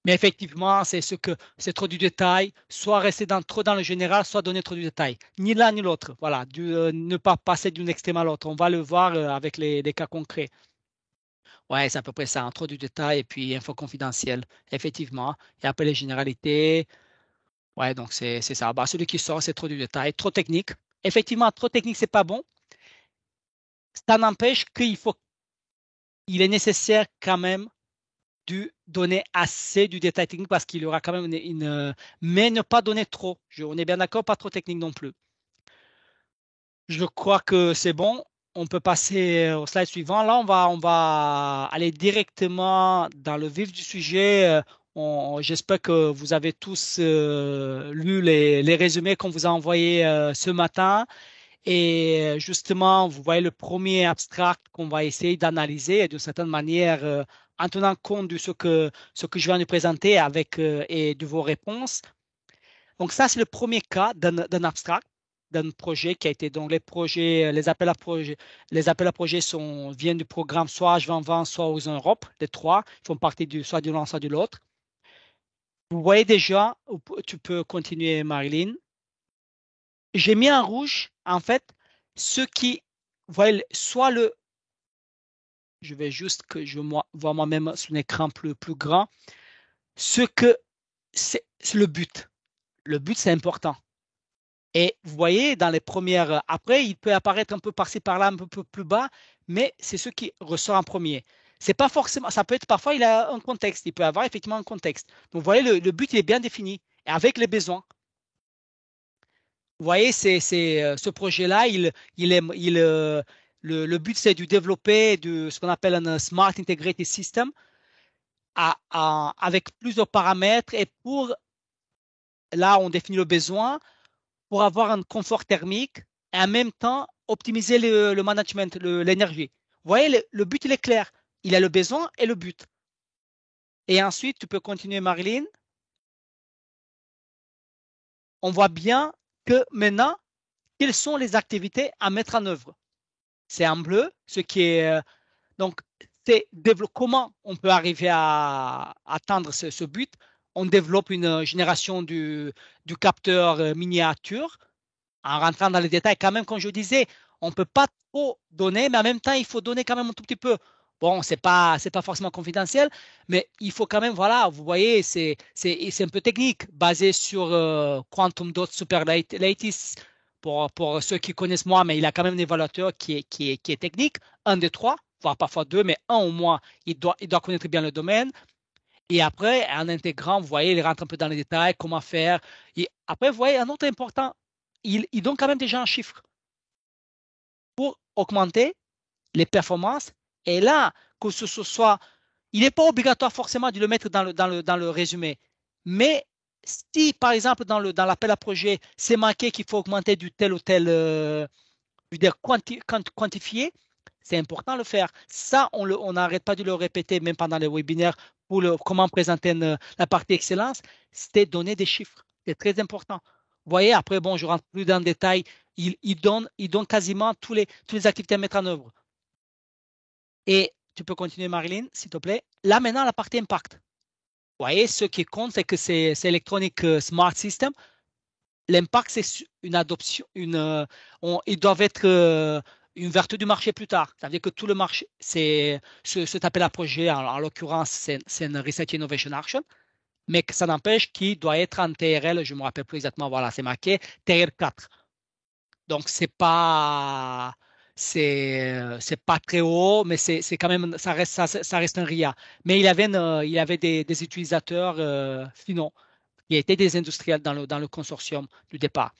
Speaker 6: Mais effectivement, c'est trop du détail, soit rester trop dans le général, soit donner trop du détail. Ni l'un ni l'autre. Voilà, ne pas passer d'une extrême à l'autre. On va le voir avec les cas concrets. Ouais, c'est à peu près ça, trop du détail et puis info confidentielle, effectivement. Et après les généralités, ouais, donc c'est ça. Bah, celui qui sort, c'est trop du détail, trop technique. Effectivement, trop technique, c'est pas bon. Ça n'empêche il est nécessaire quand même de donner assez du détail technique parce qu'il y aura quand même mais ne pas donner trop. On est bien d'accord, pas trop technique non plus. Je crois que c'est bon. On peut passer au slide suivant. Là, on va aller directement dans le vif du sujet. J'espère que vous avez tous lu les résumés qu'on vous a envoyés ce matin. Et justement, vous voyez le premier abstract qu'on va essayer d'analyser d'une certaine manière en tenant compte de ce que je viens de présenter et de vos réponses. Donc ça, c'est le premier cas d'un abstract, d'un projet qui a été, donc les appels à projets viennent du programme soit H2020, soit aux Europe, les trois, ils font partie soit de l'un, soit de l'autre. Vous voyez déjà, tu peux continuer Marilyn. J'ai mis en rouge, en fait, ceux qui, vous voyez, je vais juste que je vois moi-même sur un écran plus grand, ce que c'est le but. Le but, c'est important. Et vous voyez, dans les premières, après, il peut apparaître un peu par-ci, par-là, un peu plus bas, mais c'est ce qui ressort en premier. C'est pas forcément, ça peut être parfois, il a un contexte, il peut avoir effectivement un contexte. Donc, vous voyez, le but, il est bien défini, et avec les besoins. Vous voyez, ce projet-là, le but, c'est de développer ce qu'on appelle un Smart Integrated System avec plusieurs paramètres et là, on définit le besoin pour avoir un confort thermique et en même temps optimiser le management, l'énergie. Vous voyez, le but, il est clair. Il a le besoin et le but. Et ensuite, tu peux continuer, Marilyn. On voit bien que maintenant, quelles sont les activités à mettre en œuvre. C'est en bleu, ce qui est donc c'est comment on peut arriver à atteindre ce but. On développe une génération du capteur miniature en rentrant dans les détails. Quand même, comme je disais, on ne peut pas trop donner, mais en même temps, il faut donner quand même un tout petit peu. Bon, c'est pas forcément confidentiel, mais il faut quand même, voilà, vous voyez, c'est un peu technique, basé sur Quantum Dot Super Lattice pour ceux qui connaissent moi, mais il a quand même un évaluateur qui est technique, un des trois, voire parfois deux, mais un au moins, il doit connaître bien le domaine. Et après, en intégrant, vous voyez, il rentre un peu dans les détails, comment faire. Et après, vous voyez, un autre important il donne quand même déjà un chiffre pour augmenter les performances. Et là, que ce soit, il n'est pas obligatoire forcément de le mettre dans le résumé. Mais si, par exemple, dans l'appel à projet, c'est marqué qu'il faut augmenter du tel ou tel, je veux dire, quantifier, c'est important de le faire. Ça, on n'arrête pas de le répéter, même pendant les webinaires, pour comment présenter la partie excellence, c'était donner des chiffres. C'est très important. Vous voyez, après, bon, je rentre plus dans le détail. Il donne quasiment toutes les activités à mettre en œuvre. Et tu peux continuer, Marilyn, s'il te plaît. Là, maintenant, la partie impact. Vous voyez, ce qui compte, c'est que c'est Electronic Smart System. L'impact, c'est une adoption, ils doivent être une vertu du marché plus tard. Ça veut dire que tout le marché, c'est cet appel à projet, en l'occurrence, c'est une Research Innovation Action, mais que ça n'empêche qu'il doit être en TRL, je ne me rappelle plus exactement, voilà, c'est marqué TRL 4. Donc, c'est pas très haut, mais c'est quand même, ça reste un RIA. Mais il avait des utilisateurs finaux qui étaient des industriels dans le consortium du départ.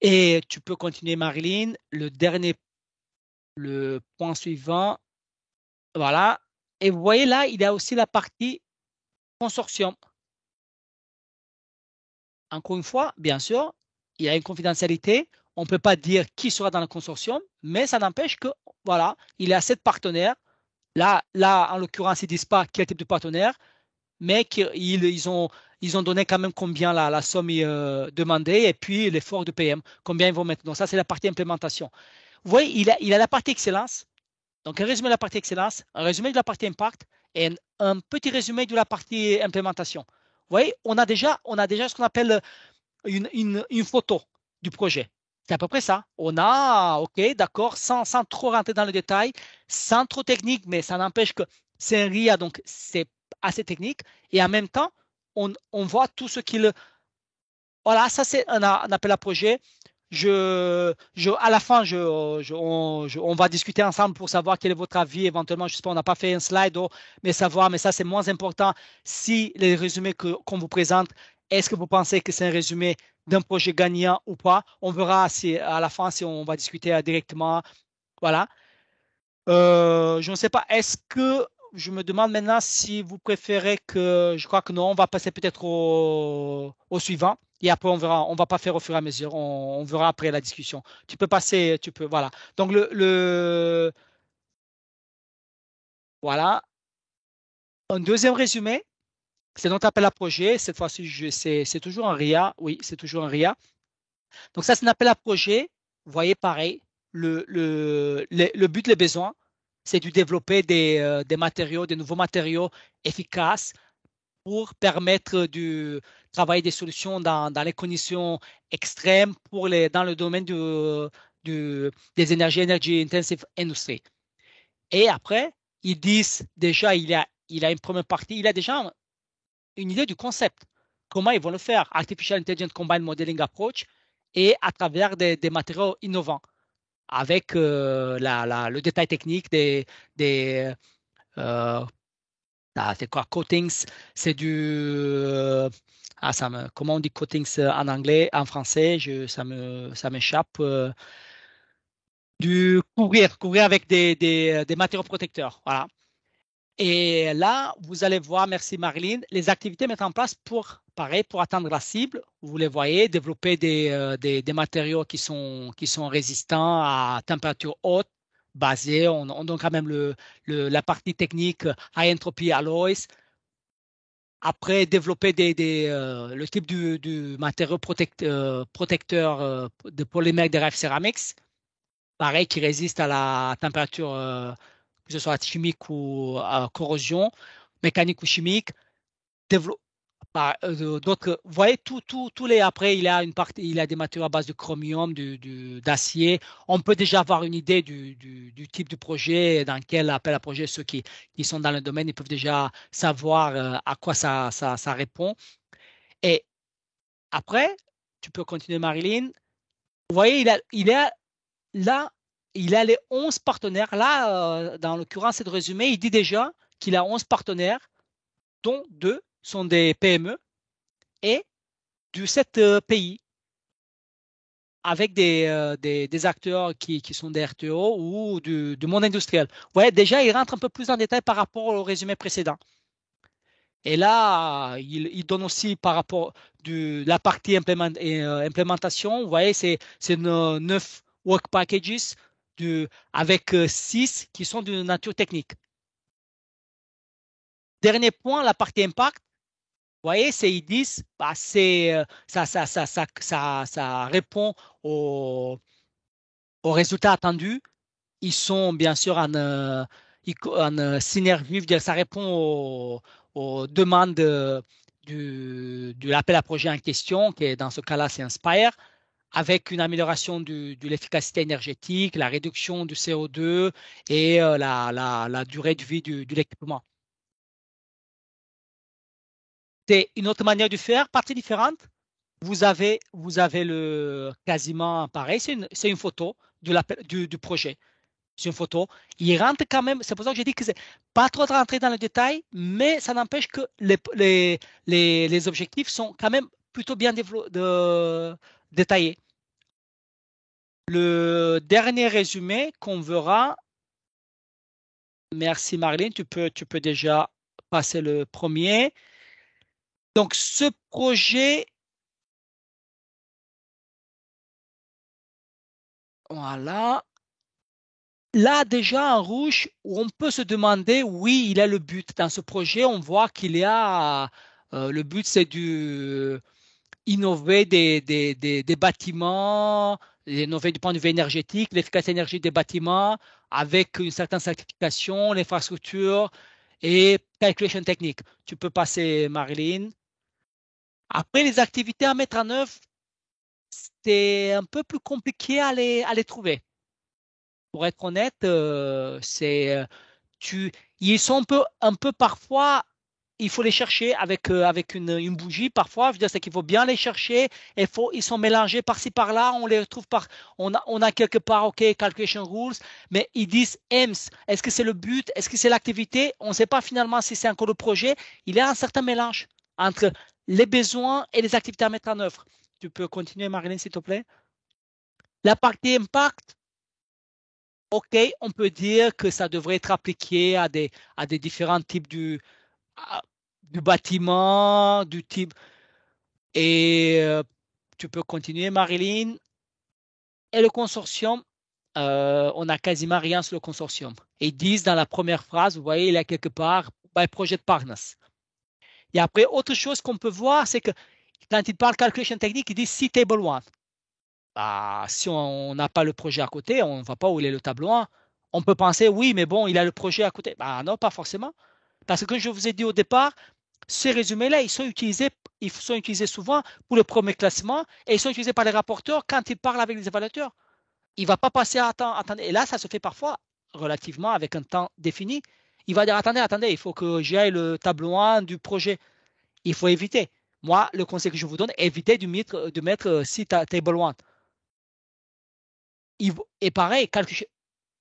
Speaker 6: Et tu peux continuer, Marilyn. Le point suivant, voilà. Et vous voyez là, il y a aussi la partie consortium. Encore une fois, bien sûr, il y a une confidentialité. On ne peut pas dire qui sera dans le consortium, mais ça n'empêche que, voilà, il y a 7 partenaires. Là, en l'occurrence, ils ne disent pas quel type de partenaire, mais ils ont donné quand même combien la somme est demandée et puis l'effort de PM, combien ils vont mettre. Donc, ça, c'est la partie implémentation. Vous voyez, il a la partie excellence. Donc, un résumé de la partie excellence, un résumé de la partie impact et un petit résumé de la partie implémentation. Vous voyez, on a déjà ce qu'on appelle une photo du projet. C'est à peu près ça. On a, OK, d'accord, sans trop rentrer dans le détail, sans trop technique, mais ça n'empêche que c'est un RIA, donc c'est assez technique. Et en même temps, on voit tout ce qu'il... Voilà, ça c'est un appel à projet. À la fin, on va discuter ensemble pour savoir quel est votre avis. Éventuellement, je sais pas, on n'a pas fait un slide, mais savoir, mais ça c'est moins important. Si les résumés qu'on vous présente, est-ce que vous pensez que c'est un résumé d'un projet gagnant ou pas? On verra si, à la fin si on va discuter directement. Voilà. Je ne sais pas, est-ce que je me demande maintenant si vous préférez que, je crois que non, on va passer peut-être au suivant et après on verra, on va pas faire au fur et à mesure, on verra après la discussion. Tu peux passer, voilà. Donc voilà. Un deuxième résumé, c'est notre appel à projet. Cette fois-ci, c'est toujours un RIA. Oui, c'est toujours un RIA. Donc ça, c'est un appel à projet. Vous voyez, pareil, le but, les besoins, c'est de développer des matériaux, des nouveaux matériaux efficaces pour permettre de travailler des solutions dans les conditions extrêmes dans le domaine des énergies intensive industry. Et après, ils disent déjà, il a une première partie, il a déjà une idée du concept. Comment ils vont le faire? Artificial Intelligence Combined Modeling Approach et à travers des matériaux innovants avec le détail technique c'est quoi, coatings, c'est comment on dit coatings en anglais, en français, ça m'échappe, du couvrir avec des matériaux protecteurs, voilà. Et là, vous allez voir, merci Marilyn, les activités mettre en place pareil, pour atteindre la cible. Vous les voyez, développer des matériaux qui sont résistants à température haute, basés. On donne quand même la partie technique high entropy alloys. Après, développer le type du matériau protecteur de polymère de rêve ceramics, pareil, qui résiste à la température que ce soit chimique ou corrosion, mécanique ou chimique, d'autres. Vous voyez, tous les après, il a une partie, il a des matériaux à base de chromium, d'acier. On peut déjà avoir une idée du type de projet, dans quel appel à projet ceux qui sont dans le domaine, ils peuvent déjà savoir à quoi ça répond. Et après, tu peux continuer, Marilyn. Vous voyez, là, il a les 11 partenaires. Là, dans l'occurrence, c'est de résumé, il dit déjà qu'il a 11 partenaires, dont 2 sont des PME et de 7 pays. avec des acteurs qui sont des RTO ou du monde industriel. Ouais, déjà, il rentre un peu plus en détail par rapport au résumé précédent. Et là, il donne aussi par rapport de la partie implémentation. Vous voyez, c'est 9 work packages avec 6 qui sont de nature technique. Dernier point, la partie impact. Vous voyez, ils disent, bah, ça répond aux résultats attendus. Ils sont bien sûr en synergie, je veux dire, ça répond aux demandes de l'appel à projet en question, qui est dans ce cas-là, c'est Inspire, avec une amélioration de l'efficacité énergétique, la réduction du CO2 et la durée de vie de l'équipement. C'est une autre manière de faire, partie différente. Vous avez le quasiment pareil, c'est une photo du projet. C'est une photo. Il rentre quand même, c'est pour ça que j'ai dit que c'est pas trop rentrer dans le détail, mais ça n'empêche que les objectifs sont quand même plutôt bien détaillés. Le dernier résumé qu'on verra, merci Marlene, tu peux déjà passer le premier. Donc ce projet, voilà. Là, déjà en rouge, on peut se demander, oui, il a le but. Dans ce projet, on voit qu'il y a le but, c'est innover des bâtiments, innover du point de vue énergétique, l'efficacité énergétique des bâtiments avec une certaine certification, l'infrastructure et calculation technique. Tu peux passer, Marilyn. Après, les activités à mettre en œuvre, c'est un peu plus compliqué à les trouver. Pour être honnête, ils sont un peu parfois, il faut les chercher avec une bougie parfois. Je veux dire, c'est qu'il faut bien les chercher. Ils sont mélangés par-ci par-là. On les retrouve on a quelque part, OK, calculation rules, mais ils disent EMS. Est-ce que c'est le but? Est-ce que c'est l'activité? On ne sait pas finalement si c'est encore le projet. Il y a un certain mélange entre les besoins et les activités à mettre en œuvre. Tu peux continuer, Marilyn, s'il te plaît. La partie impact, OK, on peut dire que ça devrait être appliqué à des différents types du bâtiment, du type. Et tu peux continuer, Marilyn. Et le consortium, on n'a quasiment rien sur le consortium. Et ils disent dans la première phrase, vous voyez, il y a quelque part, by project partners. Et après, autre chose qu'on peut voir, c'est que quand ils parlent calculation technique, ils disent see table 1. Bah, si on n'a pas le projet à côté, on ne voit pas où il est le tableau 1. On peut penser, oui, mais bon, il a le projet à côté. Bah, non, pas forcément. Parce que comme je vous ai dit au départ, ces résumés-là, ils sont utilisés souvent pour le premier classement et ils sont utilisés par les rapporteurs quand ils parlent avec les évaluateurs. Il ne va pas passer à attendre. Et là, ça se fait parfois relativement avec un temps défini. Il va dire, attendez, il faut que j'aille le tableau 1 du projet. Il faut éviter. Moi, le conseil que je vous donne, évitez de mettre si table 1. Et pareil,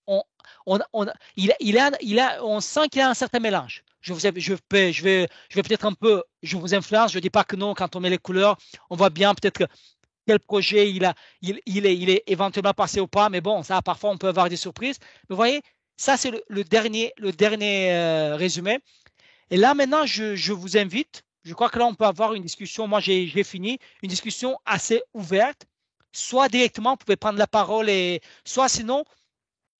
Speaker 6: on sent qu'il y a un certain mélange. Je vais peut-être un peu, je vous influence, je ne dis pas que non, quand on met les couleurs, on voit bien peut-être quel projet il est éventuellement passé ou pas, mais bon, ça, parfois, on peut avoir des surprises. Mais vous voyez, ça, c'est le dernier résumé. Et là, maintenant, je vous invite, je crois que là, on peut avoir une discussion, moi, j'ai fini, une discussion assez ouverte. Soit directement, vous pouvez prendre la parole, et soit sinon,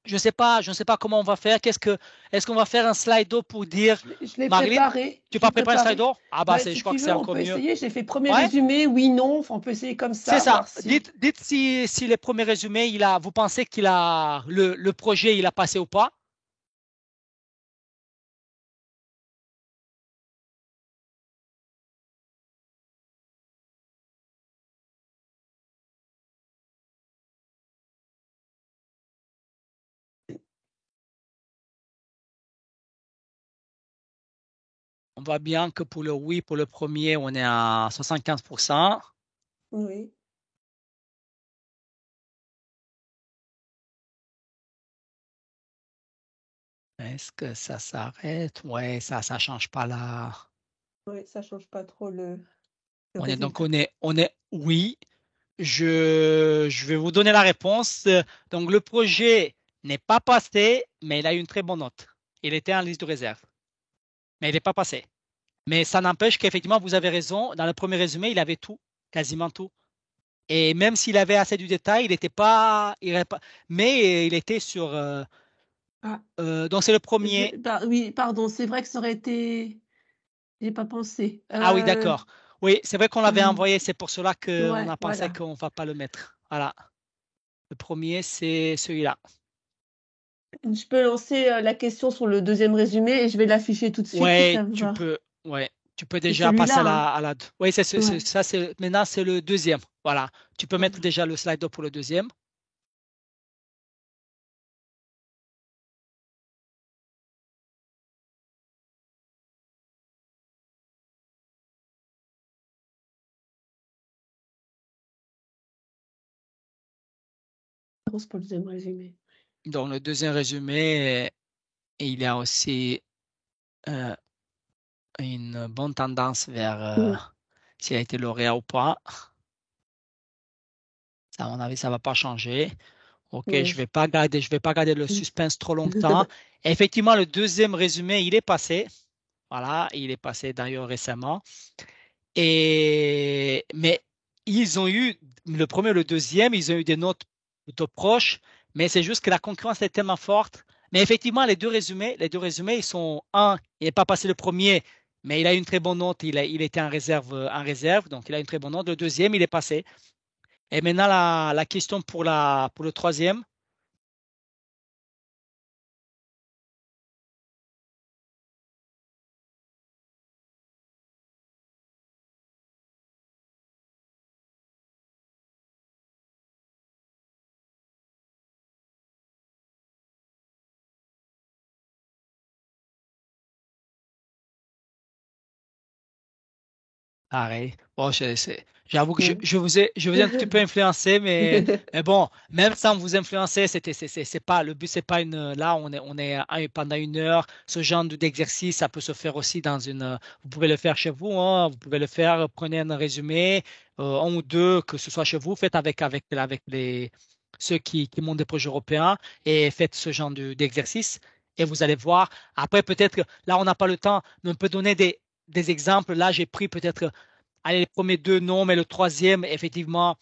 Speaker 6: je ne sais pas comment on va faire. Est-ce qu'on va faire un Slido pour dire,
Speaker 1: Je l'ai
Speaker 6: Marilyn,
Speaker 1: préparé.
Speaker 6: tu n'as pas préparé un Slido? Ah bah,
Speaker 1: Si
Speaker 6: je crois que c'est encore mieux.
Speaker 1: On peut essayer. J'ai fait premier
Speaker 6: Ouais.
Speaker 1: résumé, oui, non. On peut essayer comme ça.
Speaker 6: C'est ça. Dites si les premiers résumés, vous pensez qu'il a le projet, il a passé ou pas. On voit bien que pour le oui, pour le premier, on est à 75%.
Speaker 1: Oui.
Speaker 6: Est-ce que ça s'arrête? Ouais, ça ne change pas là.
Speaker 1: Oui, ça ne change pas trop le
Speaker 6: On
Speaker 1: résultat.
Speaker 6: est oui. je vais vous donner la réponse. Donc, le projet n'est pas passé, mais il a eu une très bonne note. Il était en liste de réserve, mais il n'est pas passé. Mais ça n'empêche qu'effectivement, vous avez raison. Dans le premier résumé, il avait tout, quasiment tout. Et même s'il avait assez du détail, il n'était pas, mais il était sur.
Speaker 3: Ah,
Speaker 6: Donc, c'est le premier.
Speaker 3: oui, pardon, c'est vrai que ça aurait été. J'ai pas pensé.
Speaker 6: Ah oui, d'accord. Oui, c'est vrai qu'on l'avait envoyé. C'est pour cela qu'on
Speaker 3: Ouais,
Speaker 6: a pensé
Speaker 3: voilà.
Speaker 6: qu'on ne va pas le mettre. Voilà. Le premier, c'est celui-là.
Speaker 1: Je peux lancer la question sur le deuxième résumé et je vais l'afficher tout de suite si
Speaker 6: Ouais,
Speaker 1: ça vous va.
Speaker 6: ouais, tu peux
Speaker 1: C'est
Speaker 6: déjà passer
Speaker 1: celui-là, hein?
Speaker 6: à la. Oui,
Speaker 1: Ouais.
Speaker 6: ça, maintenant, c'est le deuxième. Voilà. Tu peux mettre
Speaker 1: Voilà.
Speaker 6: déjà le slide pour le deuxième.
Speaker 1: Réponse pour le deuxième résumé.
Speaker 6: Donc, le deuxième résumé, il y a aussi euh, une bonne tendance vers s'il a été lauréat ou pas. Ça, à mon avis, ça ne va pas changer. OK,
Speaker 1: Ouais,
Speaker 6: je vais pas garder le suspense trop longtemps. Effectivement, le deuxième résumé, il est passé. Voilà, il est passé d'ailleurs récemment. Mais ils ont eu, le premier et le deuxième, ils ont eu des notes plutôt proches, mais c'est juste que la concurrence est tellement forte. Mais effectivement, les deux résumés, ils sont un, il n'est pas passé le premier, mais il a eu une très bonne note, il était en réserve, donc il a une très bonne note. Le deuxième, il est passé. Et maintenant, la question pour le troisième. Pareil. Bon, j'avoue que
Speaker 1: ouais.
Speaker 6: je vous ai un petit peu influencé, mais bon, même sans vous influencer, c'est pas, le but, c'est pas là, on est pendant une heure. Ce genre d'exercice, ça peut se faire aussi vous pouvez le faire chez vous, hein, vous pouvez le faire, prenez un résumé, un ou deux, que ce soit chez vous, faites avec ceux qui montent des projets européens et faites ce genre d'exercice et vous allez voir. Après, peut-être que là, on n'a pas le temps, mais on peut donner des exemples. Là, j'ai pris peut-être, allez, les premiers deux, non, mais le troisième, effectivement,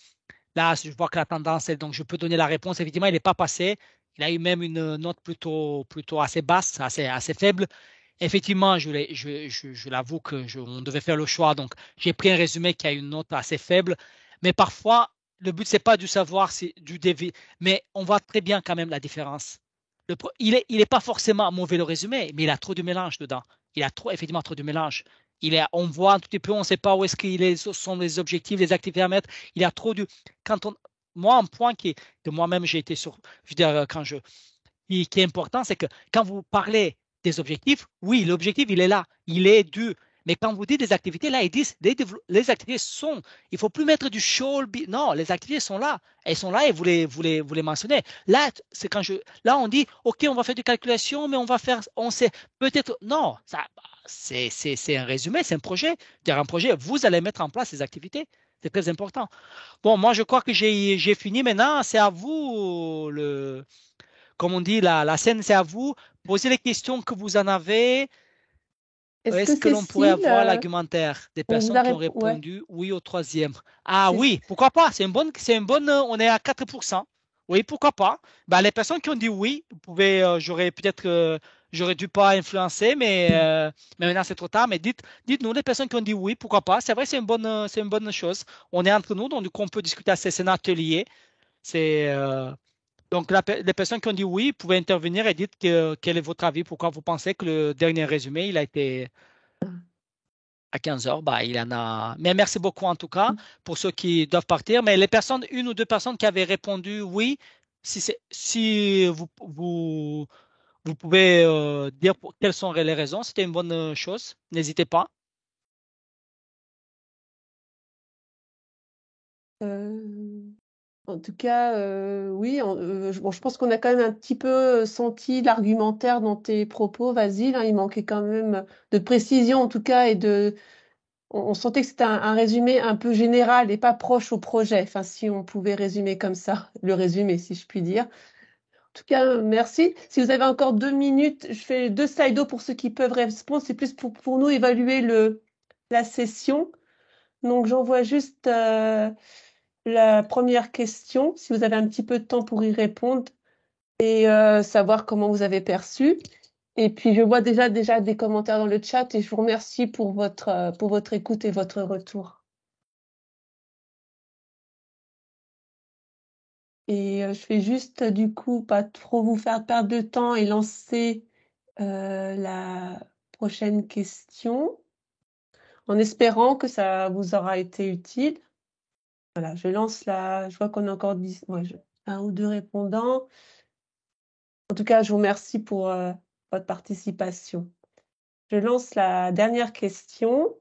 Speaker 6: là, je vois que la tendance est, donc je peux donner la réponse. Effectivement, il n'est pas passé. Il a eu même une note plutôt assez basse, assez faible. Effectivement, je l'avoue on devait faire le choix. Donc, j'ai pris un résumé qui a une note assez faible. Mais parfois, le but, c'est pas de savoir si du dévi, mais on voit très bien quand même la différence. Il est pas forcément mauvais le résumé, mais il a trop de mélange dedans. Il a trop, effectivement, trop de mélange. On voit un tout petit peu, on ne sait pas où est-ce sont les objectifs, les activités à mettre. Il a trop de, quand on, moi, un point de moi-même, j'ai été sur, je veux dire, qui est important, c'est que quand vous parlez des objectifs, oui, l'objectif, il est là, il est dû. Mais quand vous dites des activités, là, ils disent les activités sont. Il ne faut plus mettre du show. Non, les activités sont là. Elles sont là et vous les mentionnez. Là, là, on dit, OK, on va faire des calculations, mais on va faire, on sait, peut-être, non, c'est un résumé, c'est un projet. Dire un projet, vous allez mettre en place ces activités. C'est très important. Bon, moi, je crois que j'ai fini maintenant. C'est à vous, comme on dit, la scène, c'est à vous. Posez les questions que vous en avez.
Speaker 1: Est-ce que
Speaker 6: Est-ce que l'on pourrait
Speaker 1: Cécile,
Speaker 6: avoir l'argumentaire des
Speaker 1: on vous
Speaker 6: personnes
Speaker 1: a
Speaker 6: qui ont
Speaker 1: répondu? Ouais,
Speaker 6: répondu oui au troisième? Ah
Speaker 1: c'est
Speaker 6: oui, pourquoi pas? On est à 4%. Oui, pourquoi pas? Ben, les personnes qui ont dit oui, vous pouvez, j'aurais dû pas influencer, mais maintenant c'est trop tard. Mais dites-nous les personnes qui ont dit oui, pourquoi pas? C'est vrai, c'est une bonne chose. On est entre nous, donc du coup, on peut discuter à c'est un atelier. C'est, donc, les personnes qui ont dit oui, vous pouvez intervenir et dites quel est votre avis, pourquoi vous pensez que le dernier résumé, il a été à 15 heures. Bah, il y en a. Mais merci beaucoup en tout cas pour ceux qui doivent partir. Mais les personnes, une ou deux personnes qui avaient répondu oui, si vous pouvez dire quelles sont les raisons, c'était une bonne chose. N'hésitez pas.
Speaker 1: euh, en tout cas, oui, bon, je pense qu'on a quand même un petit peu senti l'argumentaire dans tes propos, Vasile, hein. Il manquait quand même de précision, en tout cas, et on sentait que c'était un résumé un peu général et pas proche au projet. Enfin, si on pouvait résumer comme ça, le résumé, si je puis dire. En tout cas, merci. Si vous avez encore 2 minutes, je fais 2 slides pour ceux qui peuvent répondre. C'est plus pour nous évaluer la session. Donc, j'envoie juste la première question, si vous avez un petit peu de temps pour y répondre et savoir comment vous avez perçu. Et puis, je vois déjà des commentaires dans le chat et je vous remercie pour votre écoute et votre retour. Et je vais juste, du coup, pas trop vous faire perdre de temps et lancer la prochaine question en espérant que ça vous aura été utile. Voilà, je lance je vois qu'on a encore un ou deux répondants. En tout cas, je vous remercie pour votre participation. Je lance la dernière question.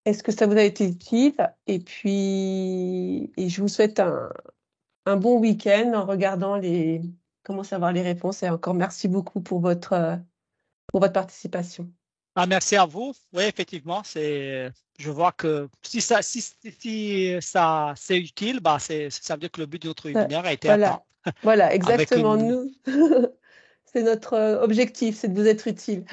Speaker 1: Est-ce que ça vous a été utile? Et puis, je vous souhaite un bon week-end en regardant comment savoir les réponses. Et encore merci beaucoup pour votre participation.
Speaker 6: Ah, merci à vous. Oui, effectivement, je vois que si ça, c'est utile, bah, ça veut dire que le but de notre webinaire a été atteint.
Speaker 1: Voilà,
Speaker 6: Avec
Speaker 1: exactement. Nous, c'est notre objectif, c'est de vous être utile.